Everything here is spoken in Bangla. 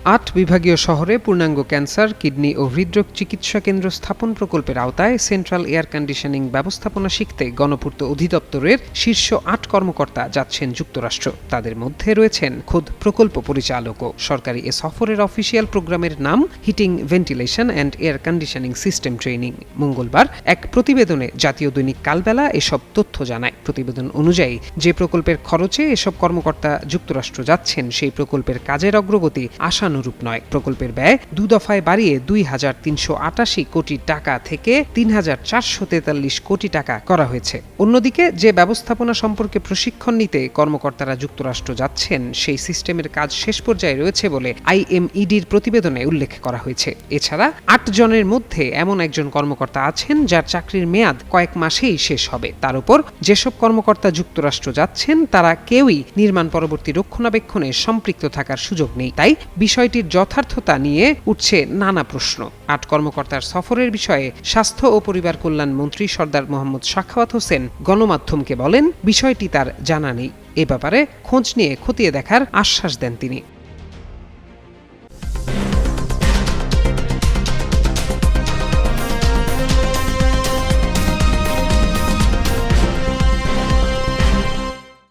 8 বিভাগীয় শহরে পূর্ণাঙ্গ ক্যান্সার, কিডনি ও হৃদরোগ চিকিৎসা কেন্দ্র স্থাপন প্রকল্পের আওতায় সেন্ট্রাল এয়ার কন্ডিশনিং ব্যবস্থাপনা শিখতে গণপূর্ত অধিদপ্তরের শীর্ষ 8 কর্মকর্তা যাচ্ছেন যুক্তরাষ্ট্র। তাদের মধ্যে রয়েছেন খোদ প্রকল্প পরিচালকও। সরকারি এ সফরের অফিসিয়াল প্রোগ্রামের নাম heating, ventilation and air conditioning system training. মঙ্গলবার এক প্রতিবেদনে জাতীয় দৈনিক কালবেলা এসব তথ্য জানায়। প্রতিবেদন অনুযায়ী যে প্রকল্পের খরচে এসব কর্মকর্তা যুক্তরাষ্ট্র যাচ্ছেন সেই প্রকল্পের কাজের অগ্রগতি আশানুরূপ নয়। প্রকল্পের ব্যয় 2 দফায় বাড়িয়ে 2,388 কোটি টাকা থেকে 3,443 কোটি টাকা করা হয়েছে। অন্যদিকে যে ব্যবস্থাপনা সম্পর্কে প্রশিক্ষণ নিতে কর্মকর্তারা যুক্তরাষ্ট্র যাচ্ছেন সেই সিস্টেমের কাজ শেষ পর্যায়ে রয়েছে বলে IMEDর প্রতিবেদনে উল্লেখ করা হয়েছে। এছাড়া 8 জনের মধ্যে এমন একজন কর্মকর্তা আছেন যার চাকরির মেয়াদ কয়েক মাসেই শেষ হবে। তার উপর যেসব কর্মকর্তা যুক্তরাষ্ট্র যাচ্ছেন তারা কেউই নির্মাণ পরবর্তী রক্ষণাবেক্ষণে সম্পৃক্ত থাকার সুযোগ নেই। তাই বিষয়টির যথার্থতা নিয়ে উঠছে নানা প্রশ্ন। 8 কর্মকর্তার সফরের বিষয়ে স্বাস্থ্য ও পরিবার কল্যাণ মন্ত্রী সরদার মোহাম্মদ সাখাওয়াত হোসেন গণমাধ্যমকে বলেন, বিষয়টি তার জানা নেই। এ ব্যাপারে খোঁজ নিয়ে খতিয়ে দেখার আশ্বাস দেন তিনি।